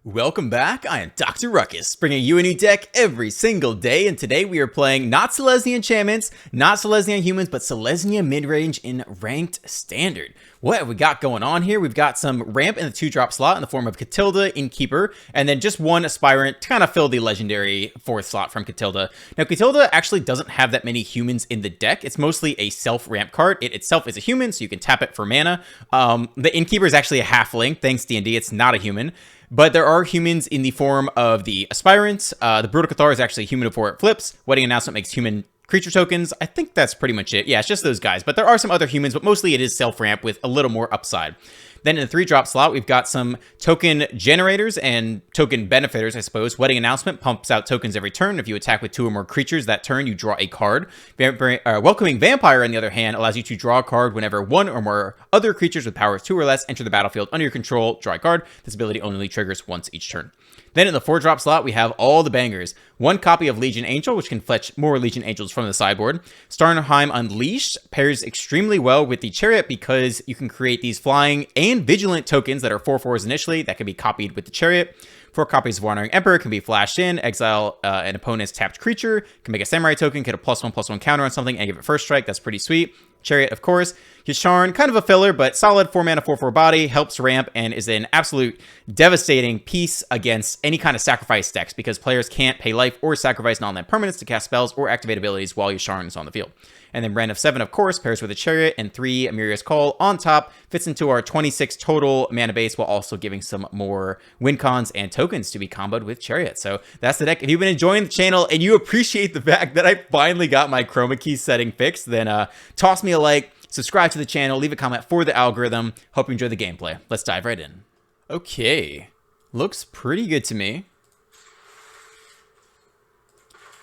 Welcome back, I am Dr. Ruckus, bringing you a new deck every single day, and today we are playing not Selesnya enchantments, not Selesnya humans, but Selesnya midrange in ranked standard. What have we got going on here? We've got some ramp in the 2-drop slot in the form of Katilda, Innkeeper, and then just one Aspirant to kind of fill the legendary 4th slot from Katilda. Now, Katilda actually doesn't have that many humans in the deck. It's mostly a self-ramp card. It itself is a human, so you can tap it for mana. The Innkeeper is actually a halfling. Thanks, D&D. It's not a human. But there are humans in the form of the Aspirants. The Brutal Cathar is actually human before it flips. Wedding Announcement makes human creature tokens. I think that's pretty much it. Yeah, it's just those guys. But there are some other humans, but mostly it is self-ramp with a little more upside. Then in the 3-drop slot, we've got some token generators and token benefiters, I suppose. Wedding Announcement pumps out tokens every turn. If you attack with 2 or more creatures that turn, you draw a card. Welcoming Vampire, on the other hand, allows you to draw a card whenever 1 or more other creatures with powers 2 or less enter the battlefield under your control. Draw a card. This ability only triggers once each turn. Then in the 4-drop slot, we have all the bangers. 1 copy of Legion Angel, which can fetch more Legion Angels from the sideboard. Starnheim Unleashed pairs extremely well with the Chariot because you can create these flying and vigilant tokens that are 4/4s initially that can be copied with the Chariot. 4 copies of Wandering Emperor can be flashed in, exile an opponent's tapped creature, can make a Samurai token, get a +1/+1 counter on something, and give it first strike. That's pretty sweet. Chariot, of course. Yasharn, kind of a filler, but solid 4-mana, 4/4 body, helps ramp, and is an absolute devastating piece against any kind of sacrifice decks because players can't pay life or sacrifice non-land permanents to cast spells or activate abilities while Yasharn is on the field. And then Wren of 7, of course, pairs with a Chariot, and 3 Amiria's Call on top, fits into our 26 total mana base while also giving some more win cons and tokens to be comboed with Chariot. So that's the deck. If you've been enjoying the channel and you appreciate the fact that I finally got my chroma key setting fixed, then toss me a like, subscribe to the channel, leave a comment for the algorithm. Hope you enjoy the gameplay. Let's dive right in. Okay, looks pretty good to me.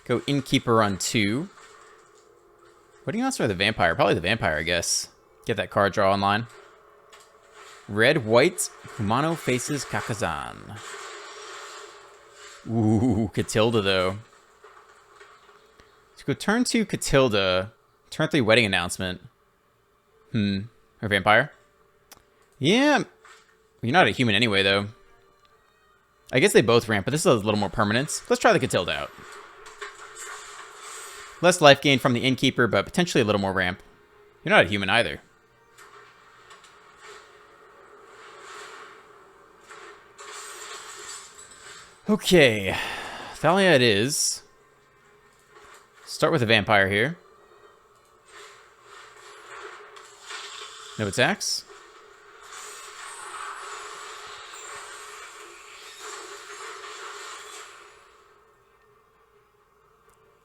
Go Innkeeper on 2. Wedding Announcement or the Vampire? Probably the Vampire, I guess. Get that card draw online. Red, white, Humano faces Kakazan. Ooh, Katilda, though. So go turn 2 Katilda. Turn 3 Wedding Announcement. Or Vampire? Yeah. You're not a human anyway, though. I guess they both ramp, but this is a little more permanence. Let's try the Katilda out. Less life gain from the Innkeeper, but potentially a little more ramp. You're not a human either. Okay. Thalia it is. Start with a Vampire here. No attacks.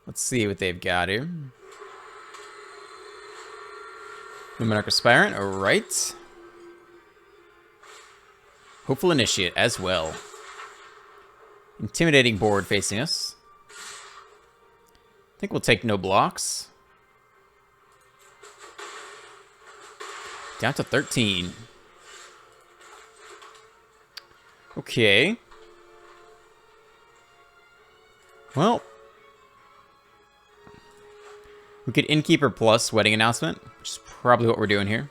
Let's see what they've got here. Luminarch Aspirant, alright. Hopeful Initiate as well. Intimidating board facing us. I think we'll take no blocks. Down to 13. Okay. Well, we could Innkeeper plus Wedding Announcement, which is probably what we're doing here.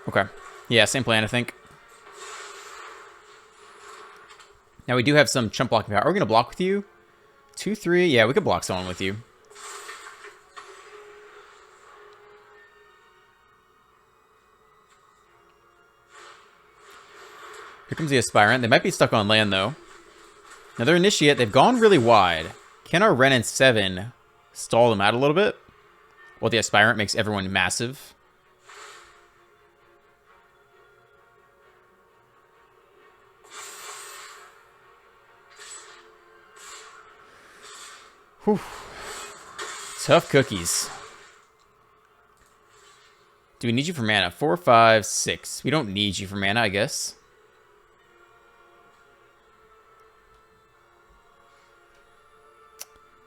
Okay. Yeah, same plan, I think. Now, we do have some chump blocking power. Are we going to block with you? 2, 3. Yeah, we could block someone with you. Here comes the Aspirant. They might be stuck on land, though. Now, their Initiate, they've gone really wide. Can our Wren and 7 stall them out a little bit? Well, the Aspirant makes everyone massive. Whew. Tough cookies. Do we need you for mana? 4, 5, 6. We don't need you for mana, I guess.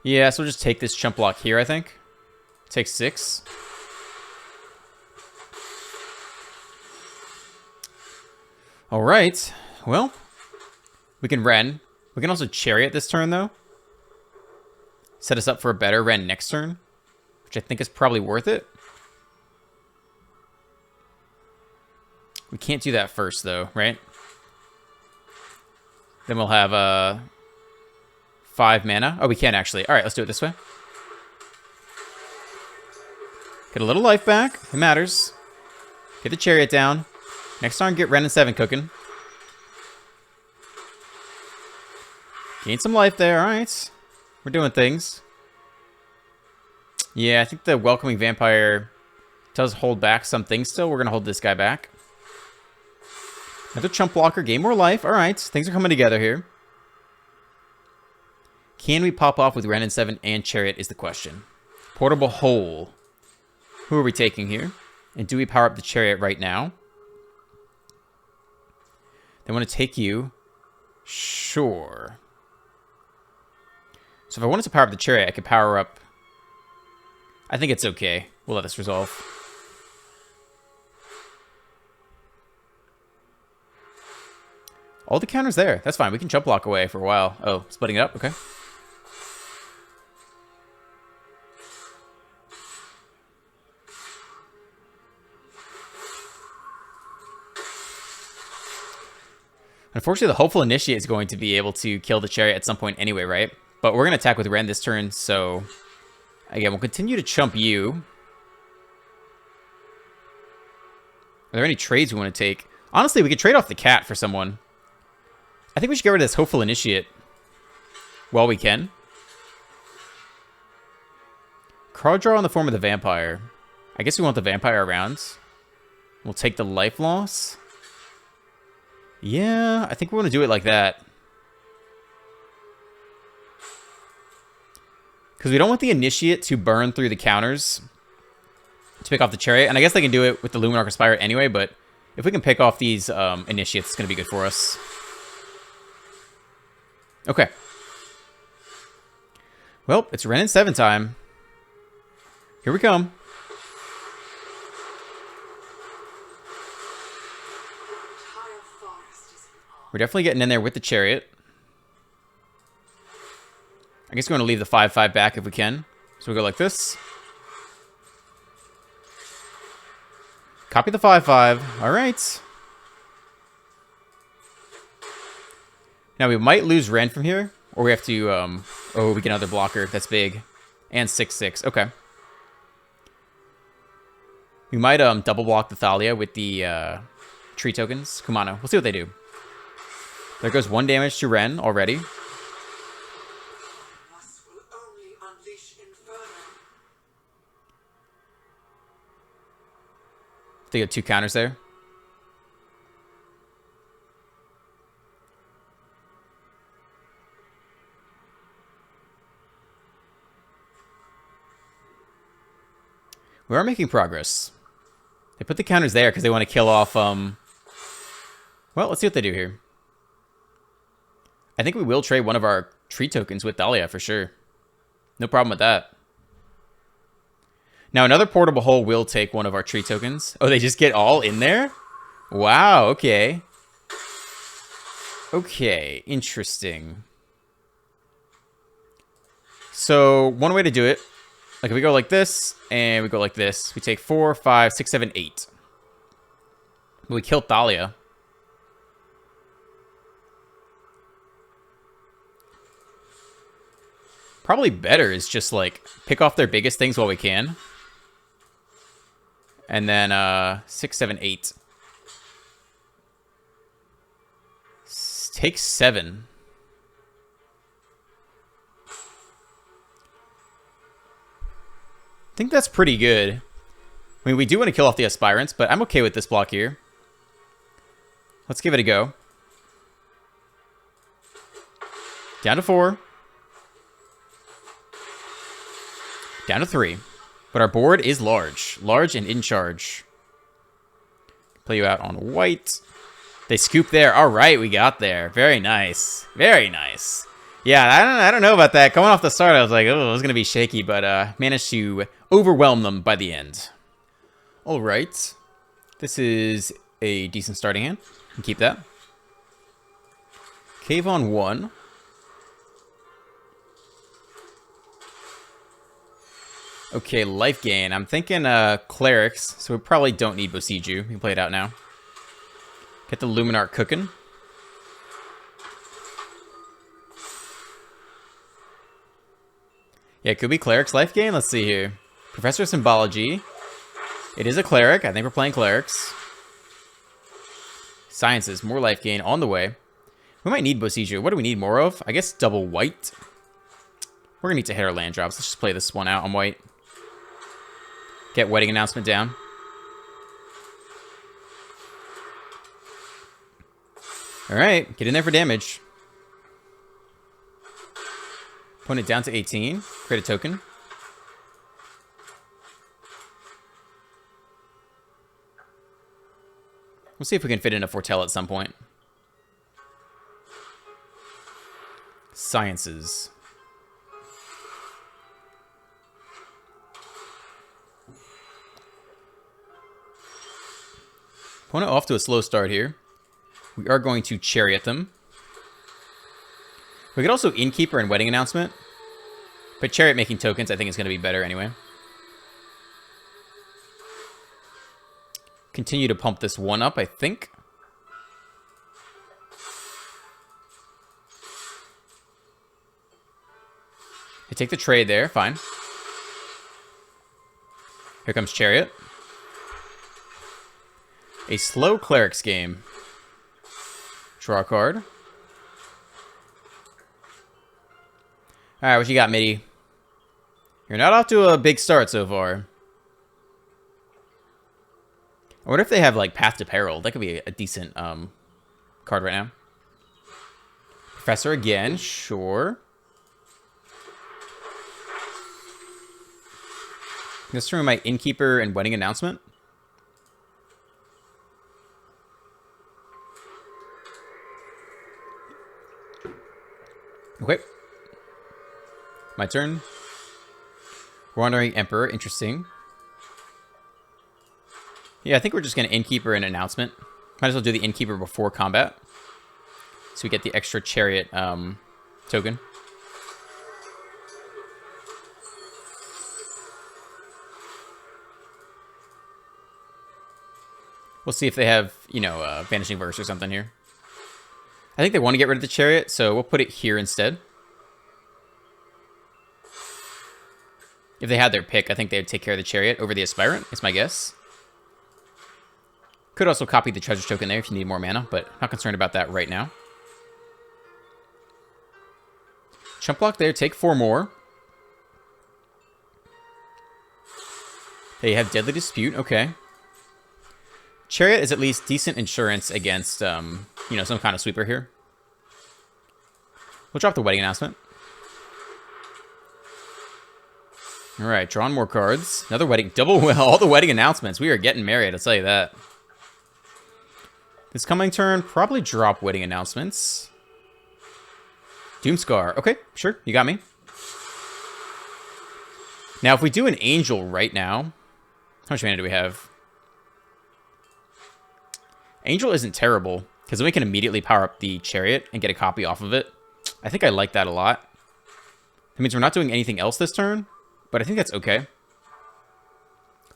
Yeah, so we'll just take this chump block here, I think. Take 6. Alright. Well, we can Wren. We can also Chariot this turn, though. Set us up for a better Wren next turn, which I think is probably worth it. We can't do that first, though, right? Then we'll have 5 mana. Oh, we can actually. All right, let's do it this way. Get a little life back. It matters. Get the chariot down. Next turn, get Ren and 7 cooking. Gain some life there. All right. We're doing things. Yeah, I think the Welcoming Vampire does hold back some things still. We're going to hold this guy back. Another chump blocker. Gain more life. All right. Things are coming together here. Can we pop off with Ren and 7 and Chariot is the question. Portable Hole. Who are we taking here? And do we power up the Chariot right now? They want to take you. Sure. So if I wanted to power up the Chariot, I could power up. I think it's okay. We'll let this resolve. All the counters there. That's fine. We can jump block away for a while. Oh, splitting it up? Okay. Unfortunately, the Hopeful Initiate is going to be able to kill the Chariot at some point anyway, right? But we're going to attack with Ren this turn, so... Again, we'll continue to chump you. Are there any trades we want to take? Honestly, we could trade off the cat for someone. I think we should get rid of this Hopeful Initiate while we can. Card draw in the form of the Vampire. I guess we want the Vampire around. We'll take the life loss. Yeah, I think we want to do it like that. Because we don't want the Initiate to burn through the counters to pick off the Chariot. And I guess they can do it with the Luminarch Aspire anyway, but if we can pick off these Initiates, it's going to be good for us. Okay. Well, it's Ren and 7 time. Here we come. We're definitely getting in there with the Chariot. I guess we're going to leave the 5/5 back if we can. So we go like this. Copy the 5/5. All right. Now we might lose Ren from here. Or we have to... oh, we get another blocker. That's big. And 6/6. Okay. We might double block the Thalia with the tree tokens. Kumano. We'll see what they do. There goes 1 damage to Ren already. They got 2 counters there. We are making progress. They put the counters there because they want to kill off... Well, let's see what they do here. I think we will trade one of our tree tokens with Dahlia for sure. No problem with that. Now, another Portable Hole will take one of our tree tokens. Oh, they just get all in there? Wow, okay. Okay, interesting. So, one way to do it, like if we go like this, and we go like this, we take 4, 5, 6, 7, 8. We kill Thalia. Probably better is just like pick off their biggest things while we can. And then 6, 7, 8. Take 7. I think that's pretty good. I mean, we do want to kill off the Aspirants, but I'm okay with this block here. Let's give it a go. Down to 4. Down to 3. But our board is large. Large and in charge. Play you out on white. They scoop there. All right, we got there. Very nice. Very nice. Yeah, I don't know about that. Coming off the start, I was like, oh, it was going to be shaky, but managed to overwhelm them by the end. All right. This is a decent starting hand. You can keep that. Cave on 1. Okay, life gain. I'm thinking Clerics, so we probably don't need Bosiju. We can play it out now. Get the Luminarch cooking. Yeah, it could be Clerics life gain. Let's see here. Professor of Symbology. It is a Cleric. I think we're playing Clerics. Sciences. More life gain on the way. We might need Bosiju. What do we need more of? I guess double white. We're going to need to hit our land drops. Let's just play this one out on white. Get Wedding Announcement down. Alright, get in there for damage. Opponent down to 18. Create a token. We'll see if we can fit in a Foretell at some point. Sciences. Opponent off to a slow start here. We are going to Chariot them. We could also Innkeeper and Wedding Announcement. But Chariot making tokens I think is going to be better anyway. Continue to pump this one up, I think. I take the trade there, fine. Here comes Chariot. A slow Clerics game. Draw a card. Alright, what you got, Mitty? You're not off to a big start so far. I wonder if they have, like, Path to Peril. That could be a decent card right now. Professor again, sure. This turn my Innkeeper and Wedding Announcement. Okay. My turn. Wandering Emperor, interesting. Yeah, I think we're just going to Innkeeper and Announcement. Might as well do the Innkeeper before combat. So we get the extra Chariot token. We'll see if they have, you know, Vanishing Verse or something here. I think they want to get rid of the Chariot, so we'll put it here instead. If they had their pick, I think they would take care of the Chariot over the Aspirant, is my guess. Could also copy the Treasure token there if you need more mana, but not concerned about that right now. Chump block there, take 4 more. They have Deadly Dispute, okay. Chariot is at least decent insurance against, you know, some kind of sweeper here. We'll drop the Wedding Announcement. Alright, drawing more cards. Another wedding. All the wedding announcements. We are getting married, I'll tell you that. This coming turn, probably drop Wedding Announcements. Doomscar. Okay, sure. You got me. Now, if we do an Angel right now... How much mana do we have? Angel isn't terrible, because then we can immediately power up the Chariot and get a copy off of it. I think I like that a lot. That means we're not doing anything else this turn, but I think that's okay.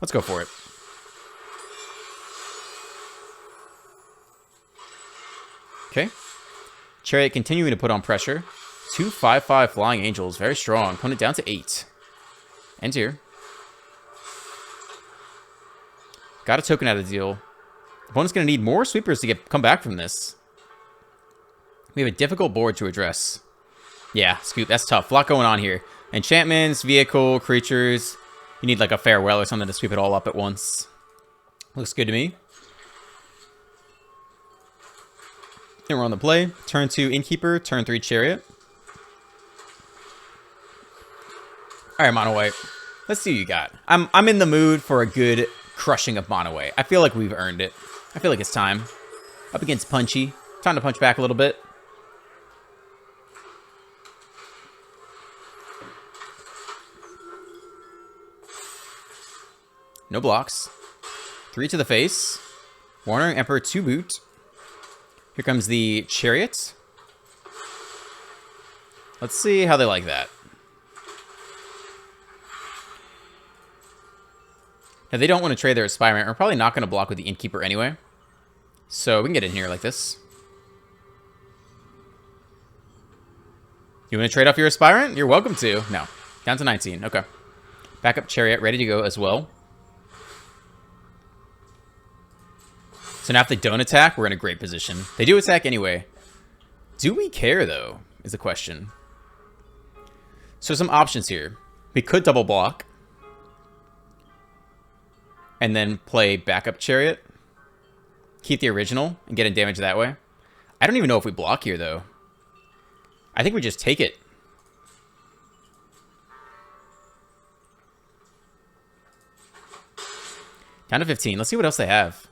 Let's go for it. Okay. Chariot continuing to put on pressure. 2 5/5 Flying Angels. Very strong. Opponent down to 8. End here. Got a token out of the deal. Opponent's going to need more sweepers to come back from this. We have a difficult board to address. Yeah, Scoop, that's tough. A lot going on here. Enchantments, vehicle, creatures. You need like a farewell or something to sweep it all up at once. Looks good to me. Then we're on the play. Turn 2 Innkeeper, turn 3 Chariot. Alright, Mono White. Let's see what you got. I'm in the mood for a good crushing of Mono White. I feel like we've earned it. I feel like it's time. Up against Punchy. Time to punch back a little bit. No blocks. 3 to the face. Wandering Emperor 2 boot. Here comes the Chariot. Let's see how they like that. Now, they don't want to trade their Aspirant. We're probably not going to block with the Innkeeper anyway. So we can get in here like this. You want to trade off your Aspirant? You're welcome to. No. Down to 19. Okay. Backup Chariot ready to go as well. So now if they don't attack, we're in a great position. They do attack anyway. Do we care, though, is the question. So some options here. We could double block. And then play backup Chariot. Keep the original and get in damage that way. I don't even know if we block here, though. I think we just take it. Down to 15. Let's see what else they have.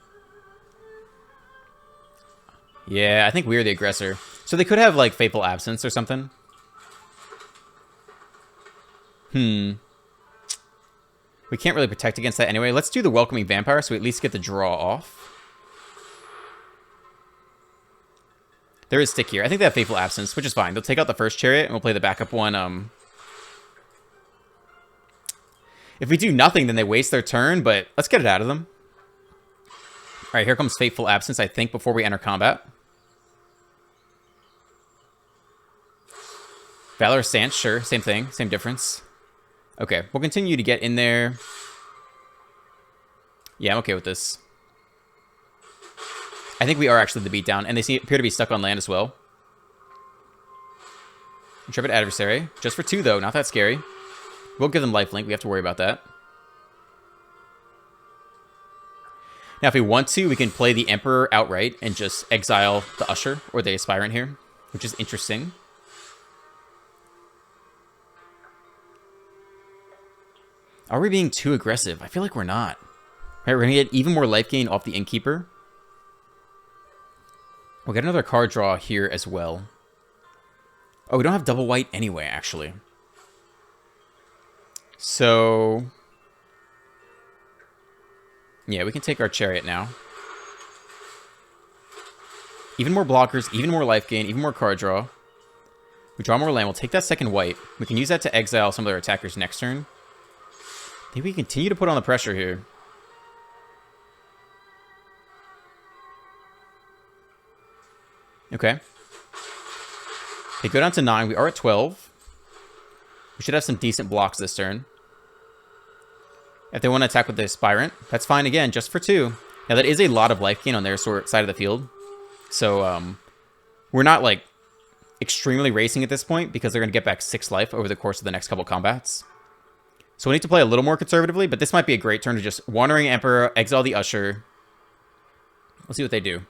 Yeah, I think we're the aggressor. So they could have, like, Fateful Absence or something. We can't really protect against that anyway. Let's do the Welcoming Vampire so we at least get the draw off. There is stick here. I think they have Fateful Absence, which is fine. They'll take out the first Chariot, and we'll play the backup one. If we do nothing, then they waste their turn, but let's get it out of them. All right, here comes Fateful Absence, I think, before we enter combat. Valorous Stance, sure. Same thing. Same difference. Okay, we'll continue to get in there. Yeah, I'm okay with this. I think we are actually the beatdown, and they appear to be stuck on land as well. Intrepid Adversary. Just for 2, though. Not that scary. We'll give them lifelink. We have to worry about that. Now, if we want to, we can play the Emperor outright and just exile the Usher or the Aspirant here, which is interesting. Are we being too aggressive? I feel like we're not. All right, we're going to get even more life gain off the Innkeeper. We'll get another card draw here as well. Oh, we don't have double white anyway, actually. So... yeah, we can take our Chariot now. Even more blockers, even more life gain, even more card draw. We draw more land. We'll take that second white. We can use that to exile some of their attackers next turn. I think we continue to put on the pressure here. Okay. They go down to 9. We are at 12. We should have some decent blocks this turn. If they want to attack with the Aspirant, that's fine again, just for 2. Now, that is a lot of life gain on their side of the field. So, we're not, like, extremely racing at this point because they're going to get back 6 life over the course of the next couple combats. So we need to play a little more conservatively, but this might be a great turn to just Wandering Emperor, exile the Usher. Let's see what they do.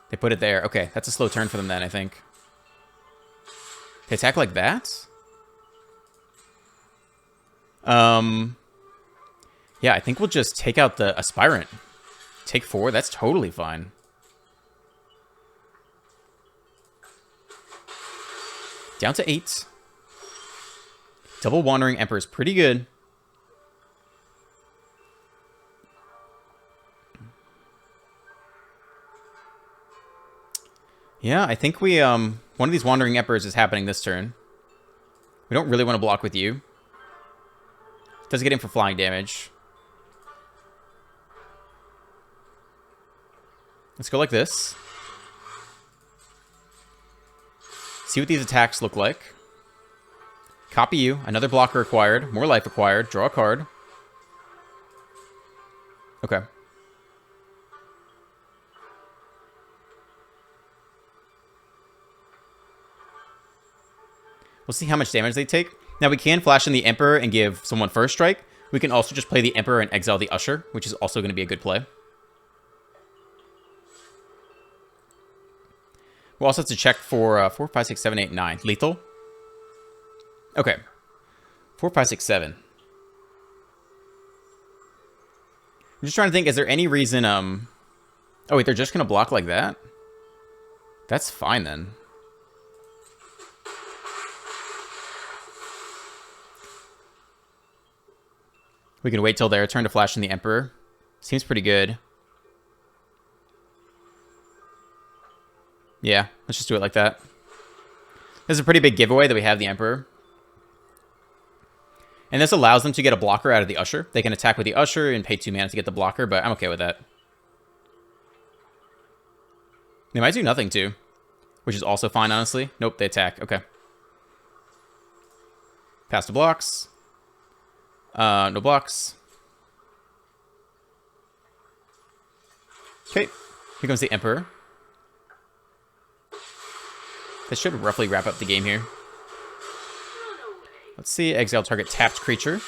They put it there. Okay, that's a slow turn for them then, I think. They attack like that? Yeah, I think we'll just take out the Aspirant. Take 4, that's totally fine. Down to 8. Double Wandering Emperor is pretty good. Yeah, I think we, one of these Wandering Emperors is happening this turn. We don't really want to block with you. Does get in for flying damage. Let's go like this. See what these attacks look like. Copy you. Another blocker acquired. More life acquired. Draw a card. Okay. We'll see how much damage they take. Now, we can flash in the Emperor and give someone first strike. We can also just play the Emperor and exile the Usher, which is also going to be a good play. We'll also have to check for 4, 5, 6, 7, 8, 9. Lethal? Okay. 4, 5, 6, 7. I'm just trying to think, is there any reason... Oh, wait, they're just going to block like that? That's fine, then. We can wait till their turn to flash in the Emperor. Seems pretty good. Yeah, let's just do it like that. This is a pretty big giveaway that we have the Emperor. And this allows them to get a blocker out of the Usher. They can attack with the Usher and pay 2 mana to get the blocker, but I'm okay with that. They might do nothing too, which is also fine, honestly. Nope, they attack. Okay. Pass the blocks. No blocks. Okay. Here comes the Emperor. This should roughly wrap up the game here. Let's see. Exile target tapped creature.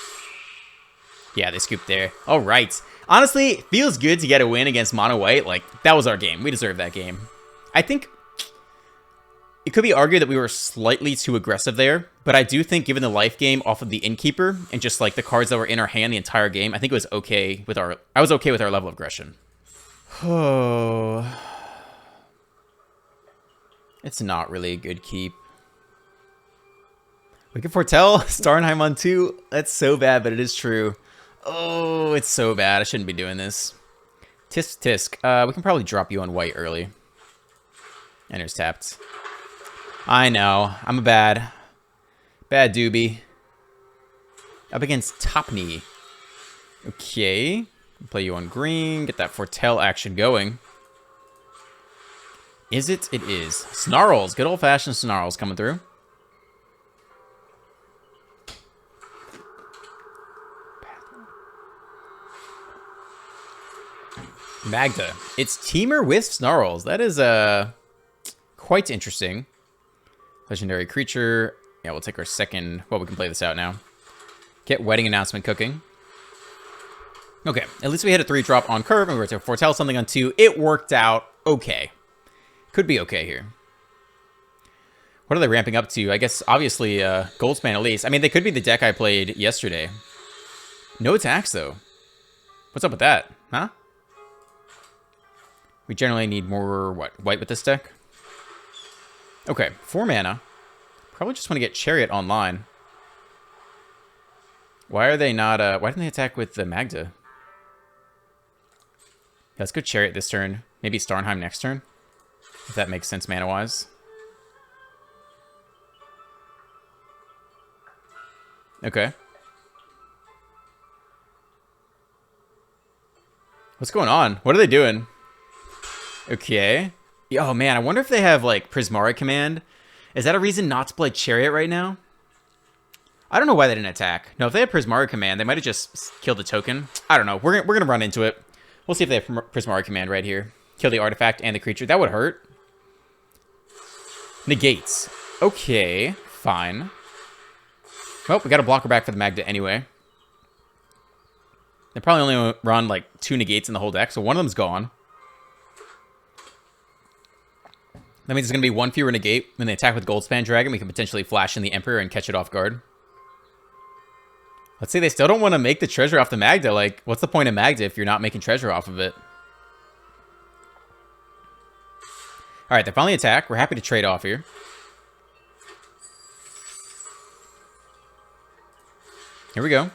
Yeah, they scooped there. All right. Honestly, it feels good to get a win against Mono White. Like, that was our game. We deserved that game. I think it could be argued that we were slightly too aggressive there, but I do think given the life game off of the Innkeeper and just like the cards that were in our hand the entire game, I think it was okay with our... I was okay with our level of aggression. Oh... It's not really a good keep. We can foretell Starnheim on 2. That's so bad, but it is true. Oh, it's so bad. I shouldn't be doing this. Tisk Tisk. We can probably drop you on white early. Enters tapped. I know. I'm a bad doobie. Up against Topney. Okay. Play you on green. Get that foretell action going. Is it? It is. Snarls. Good old-fashioned Snarls coming through. Magda. It's Temur with Snarls. That is quite interesting. Legendary creature. Yeah, we'll take our second... Well, we can play this out now. Get Wedding Announcement cooking. Okay, at least we hit a 3-drop on curve, and we were to foretell something on 2. It worked out okay. Could be okay here. What are they ramping up to? I guess, obviously, Goldspan at least. I mean, they could be the deck I played yesterday. No attacks, though. What's up with that? Huh? We generally need more, what, white with this deck? Okay, 4 mana. Probably just want to get Chariot online. Why are they not, why didn't they attack with the Magda? Yeah, let's go Chariot this turn. Maybe Starnheim next turn. If that makes sense mana-wise. Okay. What's going on? What are they doing? Okay. Oh, man, I wonder if they have, like, Prismari Command. Is that a reason not to play Chariot right now? I don't know why they didn't attack. No, if they had Prismari Command, they might have just killed the token. I don't know. We're gonna run into it. We'll see if they have Prismari Command right here. Kill the artifact and the creature. That would hurt. Negates. Okay, fine. Well, we got a blocker back for the Magda anyway. They probably only run like 2 negates in the whole deck, so one of them's gone. That means it's going to be 1 fewer negate. When they attack with Goldspan Dragon, we can potentially flash in the Emperor and catch it off guard. Let's say they still don't want to make the treasure off the Magda. Like, what's the point of Magda if you're not making treasure off of it? Alright, they finally attack. We're happy to trade off here. Here we go.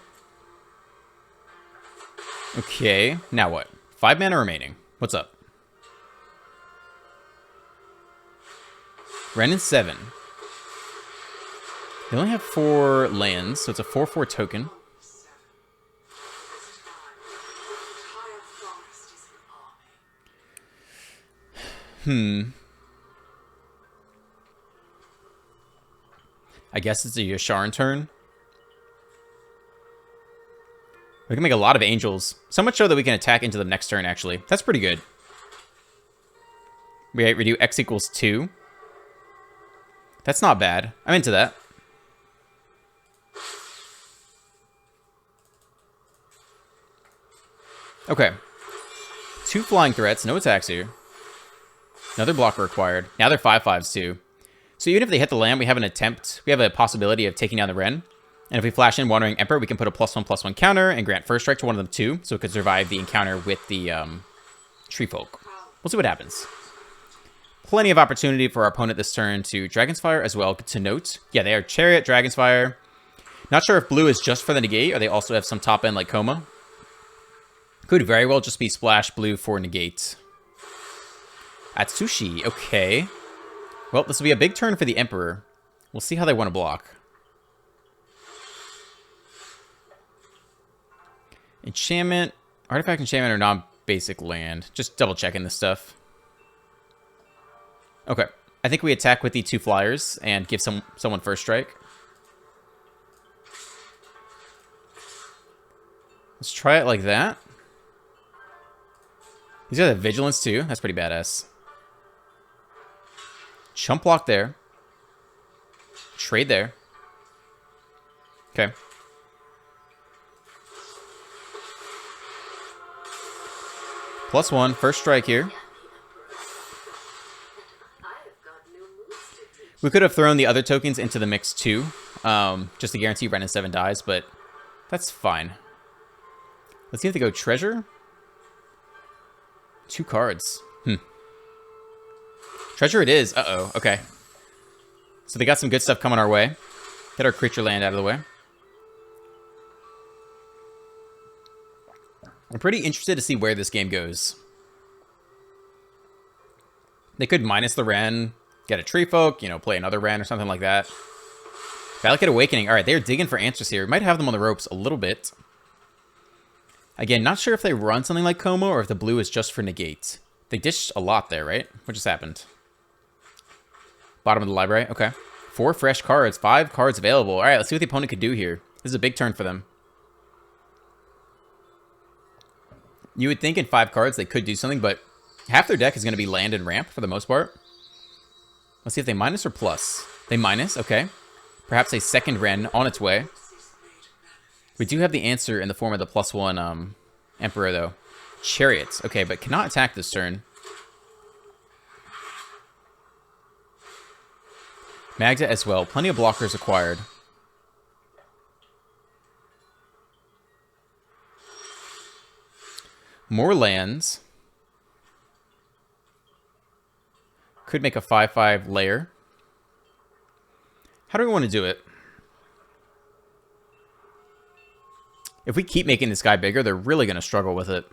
Okay, now what? 5 mana remaining. What's up? Ren and 7. They only have 4 lands, so it's a 4/4 token. I guess it's a Yasharn turn. We can make a lot of angels. So much so that we can attack into them next turn, actually. That's pretty good. We do X equals 2. That's not bad. I'm into that. Okay. 2 flying threats, no attacks here. Another blocker required. Now they're 5/5s too. So even if they hit the land, we have an attempt. We have a possibility of taking down the Ren. And if we flash in Wandering Emperor, we can put a +1/+1 counter and grant first strike to one of them too, so it could survive the encounter with the Tree Folk. We'll see what happens. Plenty of opportunity for our opponent this turn to Dragon's Fire as well. Good to note. Yeah, they are Chariot, Dragon's Fire. Not sure if blue is just for the negate, or they also have some top end like Coma. Could very well just be Splash Blue for negate. Atsushi, okay. Well, this will be a big turn for the Emperor. We'll see how they want to block. Enchantment. Artifact enchantment or non-basic land. Just double checking this stuff. Okay. I think we attack with the 2 flyers and give someone first strike. Let's try it like that. He's got a vigilance too. That's pretty badass. Chump block there. Trade there. Okay. +1, first strike here. We could have thrown the other tokens into the mix too, just to guarantee Ren and 7 dies, but that's fine. Let's see if they go treasure. 2 cards. Treasure it is. Uh-oh. Okay. So they got some good stuff coming our way. Get our creature land out of the way. I'm pretty interested to see where this game goes. They could minus the Ren, get a Tree Folk, you know, play another Ren or something like that. Valakut Awakening. All right, they're digging for answers here. We might have them on the ropes a little bit. Again, not sure if they run something like Como or if the blue is just for negate. They dished a lot there, right? What just happened? Bottom of the library. Okay. 4 fresh cards. 5 cards available. All right, let's see what the opponent could do here. This is a big turn for them. You would think in 5 cards they could do something, but half their deck is going to be land and ramp for the most part. Let's see if they minus or plus. They minus. Okay. Perhaps a second Ren on its way. We do have the answer in the form of the +1 Emperor, though. Chariots. Okay, but cannot attack this turn. Magda as well. Plenty of blockers acquired. More lands. Could make a 5/5 layer. How do we want to do it? If we keep making this guy bigger, they're really going to struggle with it.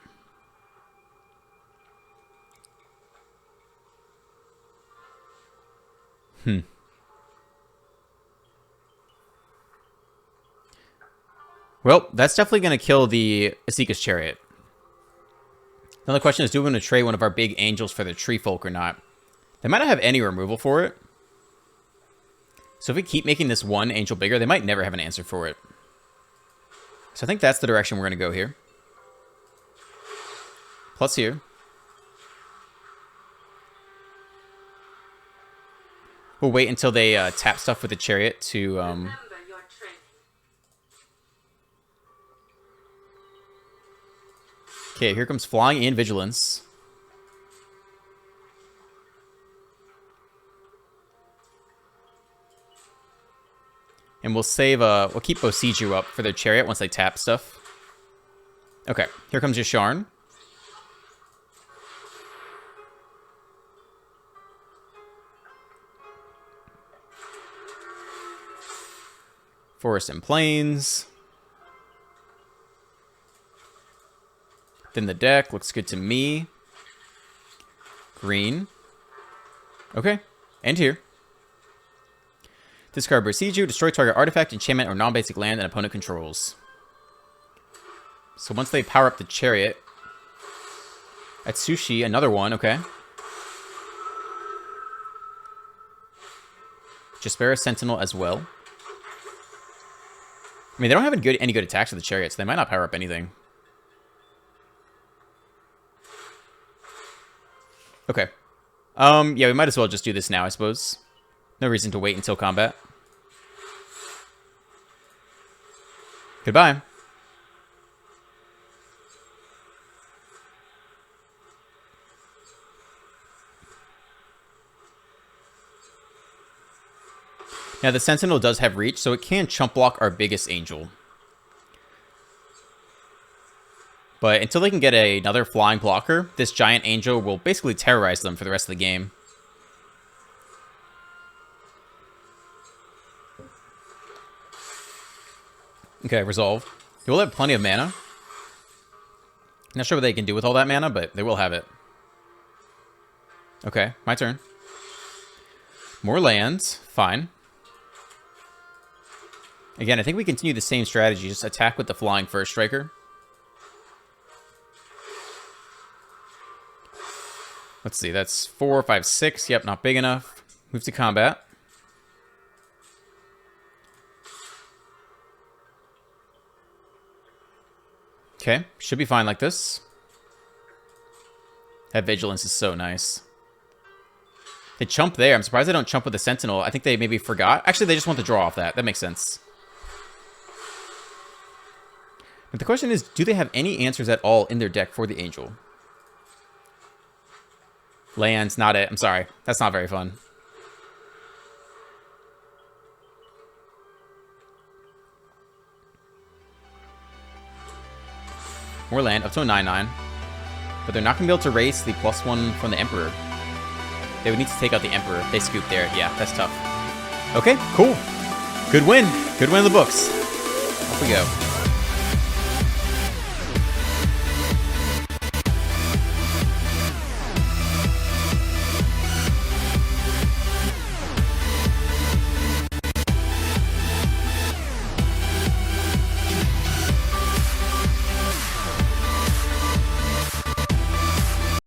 Well, that's definitely going to kill the Asika's Chariot. Now the question is, do we want to trade one of our big angels for the Tree Folk or not? They might not have any removal for it. So if we keep making this one angel bigger, they might never have an answer for it. So I think that's the direction we're going to go here. Plus here. We'll wait until they tap stuff with the Chariot to... Okay, here comes Flying and Vigilance. And we'll save, we'll keep Bosiju up for their Chariot once they tap stuff. Okay, here comes your Sharn. Forest and Plains. Then the deck looks good to me. Green. Okay, and here. Discard Bosiju, destroy target artifact, enchantment, or non-basic land an opponent controls. So once they power up the Chariot, Atsushi, another one, okay. Jaspera Sentinel as well. I mean, they don't have any good attacks with the Chariot, so they might not power up anything. Okay. Yeah, we might as well just do this now, I suppose. No reason to wait until combat. Goodbye. Now, the Sentinel does have reach, so it can chump block our biggest angel. But until they can get another flying blocker, this giant angel will basically terrorize them for the rest of the game. Okay, resolve. They will have plenty of mana. Not sure what they can do with all that mana, but they will have it. Okay, my turn. More lands. Fine. Again, I think we continue the same strategy. Just attack with the flying first striker. Let's see, that's 4, 5, 6. Yep, not big enough. Move to combat. Okay, should be fine like this. That vigilance is so nice. They chump there. I'm surprised they don't chump with the sentinel. I think they maybe forgot. Actually, they just want to draw off that. That makes sense. But the question is, do they have any answers at all in their deck for the angel? Lands, not it. I'm sorry. That's not very fun. More land, up to a 9/9. But they're not going to be able to race the +1 from the Emperor. They would need to take out the Emperor if they scoop there. Yeah, that's tough. Okay, cool. Good win. Good win in the books. Off we go.